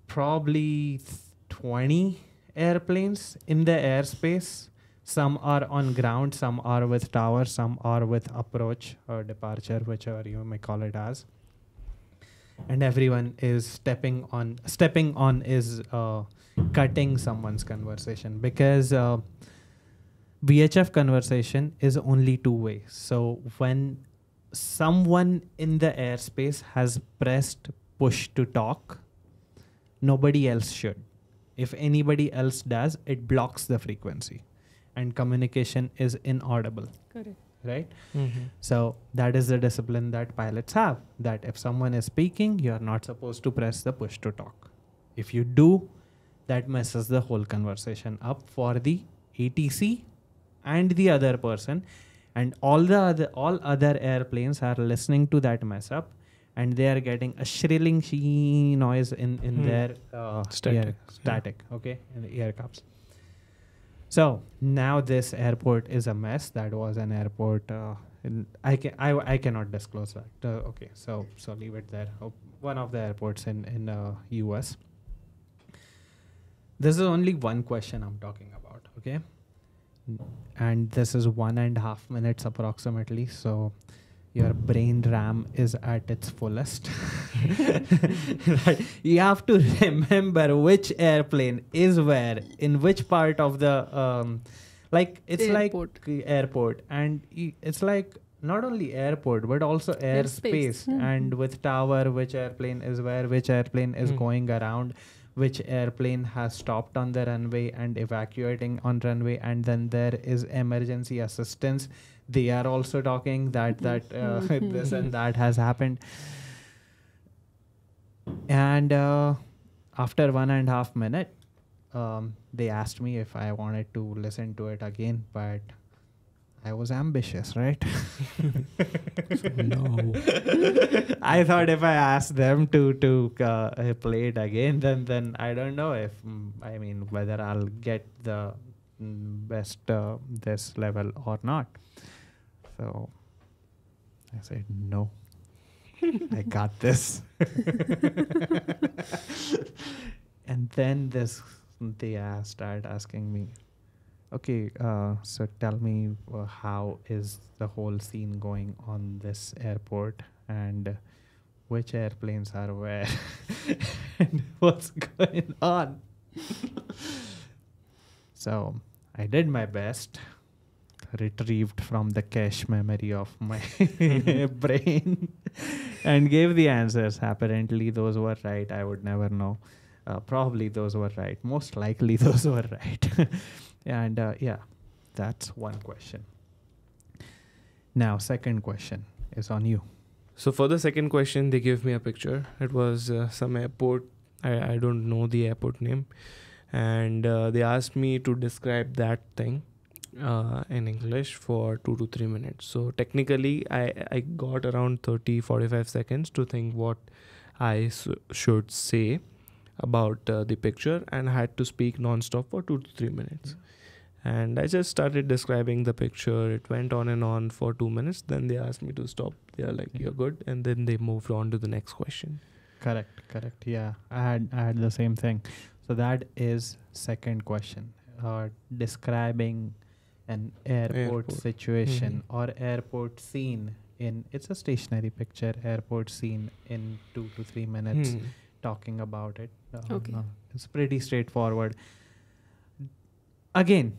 probably 20 airplanes in the airspace. Some are on ground, some are with tower, some are with approach or departure, whichever you may call it as. And everyone is stepping on is cutting someone's conversation, because VHF conversation is only 2 ways. So when someone in the airspace has pressed push to talk, nobody else should. If anybody else does, it blocks the frequency and communication is inaudible. Correct. Right? So that is the discipline that pilots have, that if someone is speaking, you are not supposed to press the push to talk. If you do, that messes the whole conversation up for the ATC and the other person, and all other airplanes are listening to that mess up, and they are getting a shrilling noise in their static, okay, in the ear cups. So now this airport is a mess. That was an airport. I cannot disclose that. Okay, so leave it there. One of the airports in US. This is only one question I'm talking about. Okay, and this is 1.5 minutes approximately. So your brain RAM is at its fullest. Right. You have to remember which airplane is where, in which part of the like it's Airport. like airport, and it's like not only airport but also airspace. And with tower, which airplane is where, which airplane is going around, which airplane has stopped on the runway and evacuating on runway, and then there is emergency assistance. They are also talking that this and that has happened. And after 1.5 minutes, they asked me if I wanted to listen to it again, but I was ambitious, right? No. I thought if I asked them to play it again, then I don't know if whether I'll get the best this level or not. So I said no. I got this. And then they started asking me, okay, so tell me how is the whole scene going on this airport, and which airplanes are where, and what's going on. So I did my best, retrieved from the cache memory of my brain, and gave the answers. Apparently those were right. I would never know. Probably those were right. Most likely those were right. And yeah, that's one question. Now, second question is on you. So for the second question, they gave me a picture. It was some airport. I don't know the airport name. And they asked me to describe that thing in English for 2 to 3 minutes. So technically, I got around 30-45 seconds to think what I should say about the picture, and had to speak non-stop for 2 to 3 minutes. And I just started describing the picture. It went on and on for 2 minutes. Then they asked me to stop. They are like, you're good. And then they moved on to the next question. Correct. Yeah, I had the same thing. So that is second question. Describing an airport situation or airport scene it's a stationary picture, airport scene in 2 to 3 minutes, talking about it. Okay. It's pretty straightforward. Again,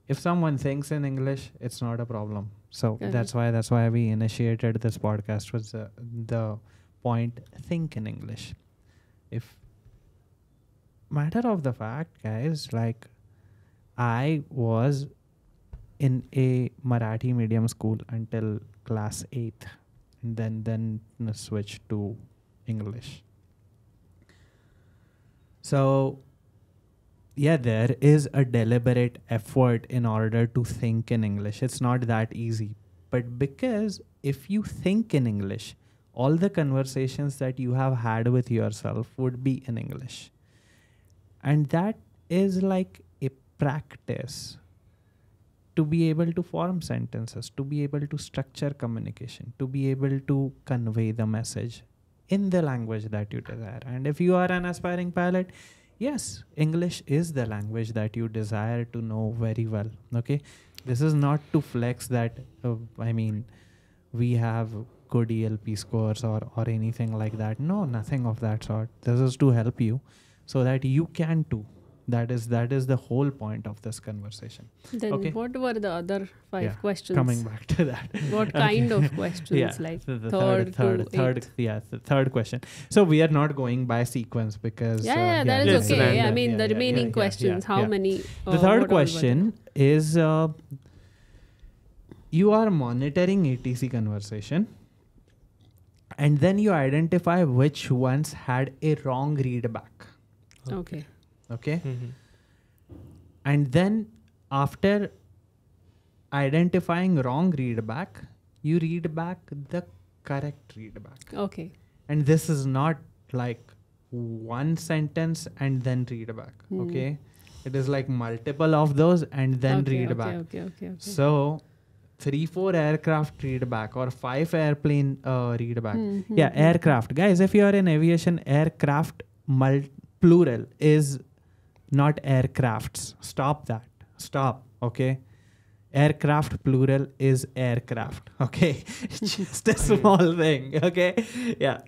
if someone thinks in English, it's not a problem. So that's why we initiated this podcast, was the point, think in English. If matter of the fact, guys, like I was in a Marathi medium school until class 8th, and then switched to English. So yeah, there is a deliberate effort in order to think in English. It's not that easy. But because if you think in English, all the conversations that you have had with yourself would be in English. And that is like a practice to be able to form sentences, to be able to structure communication, to be able to convey the message in the language that you desire. And if you are an aspiring pilot, yes, English is the language that you desire to know very well. Okay, this is not to flex that we have good ELP scores or anything like that. No, nothing of that sort. This is to help you so that you can too. That is the whole point of this conversation. Then Okay. what were the other 5 questions? Coming back to that. What kind of questions? Like the third third question. So we are not going by sequence because that yeah, is it's okay. I random. mean, the remaining questions. How many? The third question is you are monitoring ATC conversation, and then you identify which ones had a wrong read back. Okay. Okay. Mhm. And then after identifying wrong read back, you read back the correct read back. Okay. And this is not like one sentence and then read back. Okay. It is like multiple of those and then read back. Okay. So 3-4 aircraft read back or 5 airplane read back. Yeah, aircraft. Guys, if you are in aviation, aircraft plural is not aircrafts. Stop that. Stop. Okay. Aircraft plural is aircraft. Okay. Just a small thing. Okay. Yeah.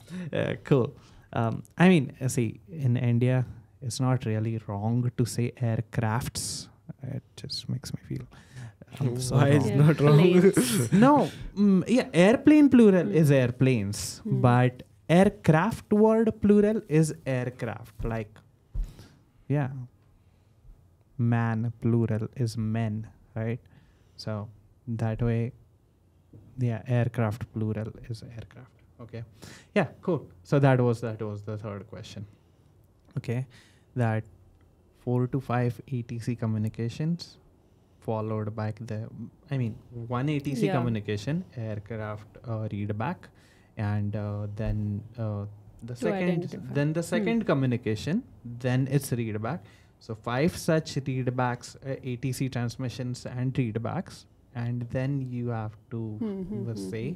Cool. See, in India, it's not really wrong to say aircrafts. It just makes me feel. Why is not wrong? No. Airplane plural is airplanes. But aircraft word plural is aircraft. Like, yeah. Man plural is men, right? So that way, yeah, aircraft plural is aircraft. Okay. Yeah, cool. So that was the third question. Okay. That 4 to 5 ATC communications followed by one ATC communication, aircraft read back, and then the second communication, then it's read back. So 5 such readbacks, ATC transmissions and readbacks, and then you have to say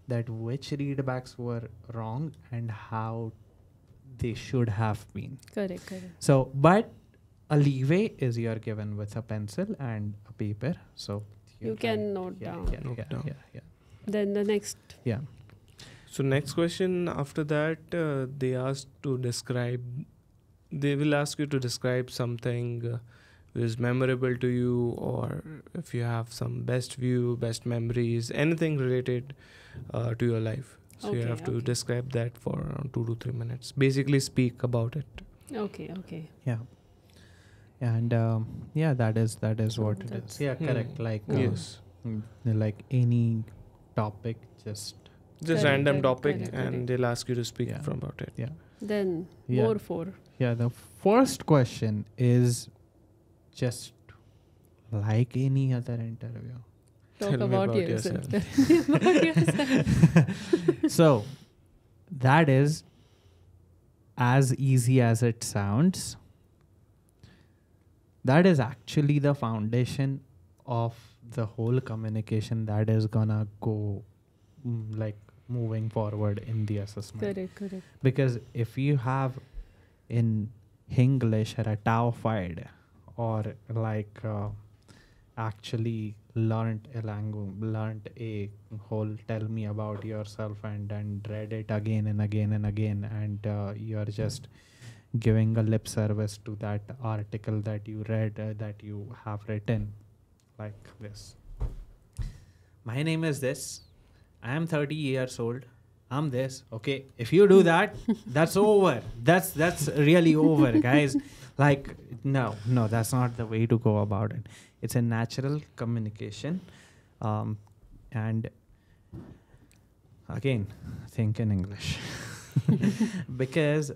that which readbacks were wrong and how they should have been. Correct. So, but a leeway is you're given with a pencil and a paper. So You can note down. Yeah. Then the next. Yeah. So next question after that, they will ask you to describe something which is memorable to you, or if you have some best view, best memories, anything related to your life. So you have to describe that for around 2 to 3 minutes. Basically speak about it. Okay. Yeah. And that is what it is. Yeah, correct. Like Yes. Like any topic, just Random topic, correct. and they'll ask you to speak about it. Yeah. Then Yeah. more 4. Yeah, the first question is just like any other interview. Talk Tell me about about yourself. So that is as easy as it sounds. That is actually the foundation of the whole communication that is gonna go like moving forward in the assessment. Correct. Because if you have in English ratified or like actually learnt a language, learnt a whole tell me about yourself and read it again and again and again, and you're just giving a lip service to that article that you read, that you have written, like this. My name is this. I am 30 years old. I'm this. Okay. If you do that, that's over. That's really over, guys. Like, no, that's not the way to go about it. It's a natural communication. And again, think in English. Because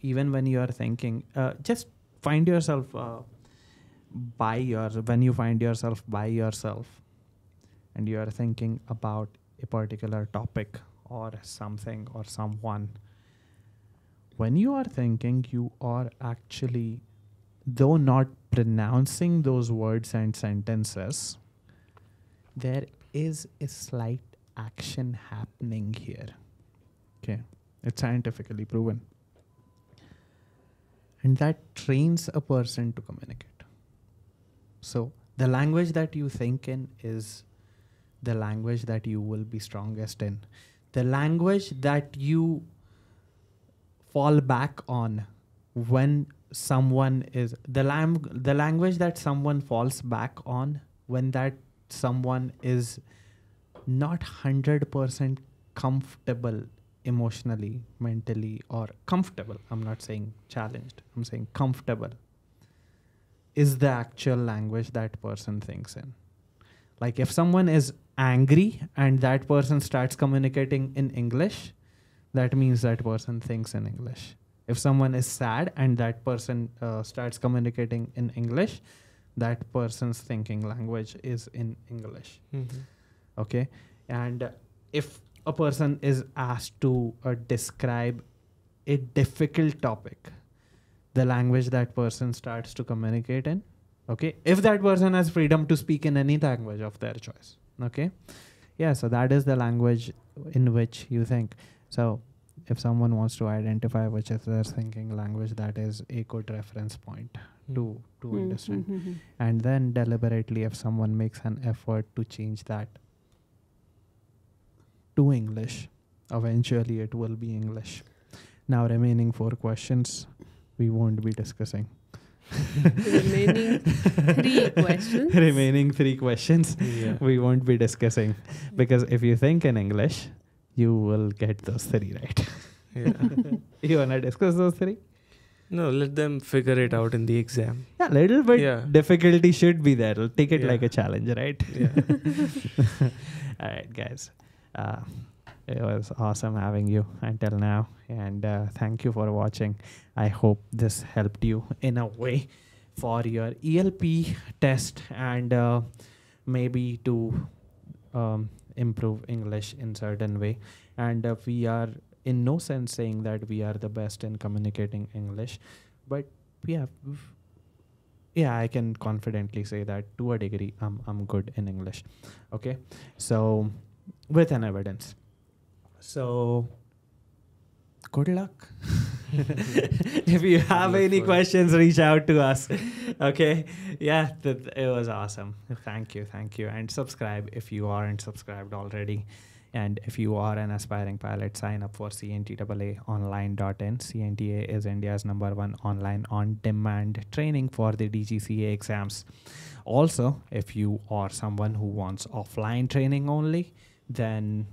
even when you are thinking, just find yourself when you find yourself by yourself and you are thinking about a particular topic or something or someone, when you are thinking, you are actually, though not pronouncing those words and sentences, there is a slight action happening here. Okay, it's scientifically proven. And that trains a person to communicate. So the language that you think in is the language that you will be strongest in. The language that you fall back on when someone is, the language that someone falls back on when that someone is not 100% comfortable emotionally, mentally, or comfortable. I'm not saying challenged. I'm saying comfortable is the actual language that person thinks in. Like if someone is angry and that person starts communicating in English, that means that person thinks in English. If someone is sad and that person starts communicating in English, that person's thinking language is in English. Mm-hmm. Okay. And if a person is asked to describe a difficult topic, the language that person starts to communicate in, okay, if that person has freedom to speak in any language of their choice, okay, yeah, so that is the language in which you think. So if someone wants to identify which is their thinking language, that is a good reference point to understand. And then deliberately, if someone makes an effort to change that to English, eventually it will be English. Now remaining 4 questions we won't be discussing. Remaining 3 questions. Remaining 3 questions Yeah. we won't be discussing, because if you think in English, you will get those 3 right. Yeah. You wanna discuss those 3? No, let them figure it out in the exam. Yeah, little bit Yeah. difficulty should be there. Take it Yeah. like a challenge, right? Yeah. All right, guys. It was awesome having you until now, and thank you for watching. I hope this helped you in a way for your ELP test and maybe to improve English in certain way. And we are in no sense saying that we are the best in communicating English, but yeah, I can confidently say that to a degree I'm good in English. Okay, so with an evidence. So good luck. If you have any questions, reach out to us. Okay, yeah, it was awesome. Thank you, and subscribe if you aren't subscribed already. And if you are an aspiring pilot, sign up for CNTAA online.in. CNTAA is India's #1 online on-demand training for the DGCA exams. Also, if you are someone who wants offline training only, then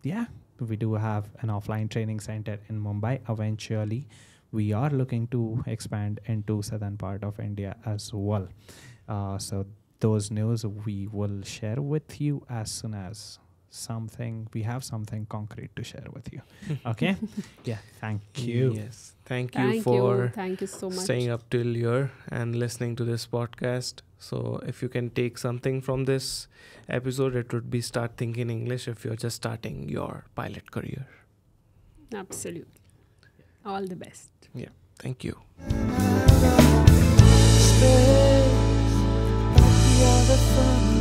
yeah, we do have an offline training center in Mumbai. Eventually, we are looking to expand into southern part of India as well. So those news we will share with you as soon as we have something concrete to share with you. Okay? Yeah, thank you. Yes. Thank you for Thank you so much. staying up till here and listening to this podcast. So if you can take something from this episode, it would be start thinking English if you're just starting your pilot career. Absolutely. All the best. Yeah. Thank you. Space, like the other fun.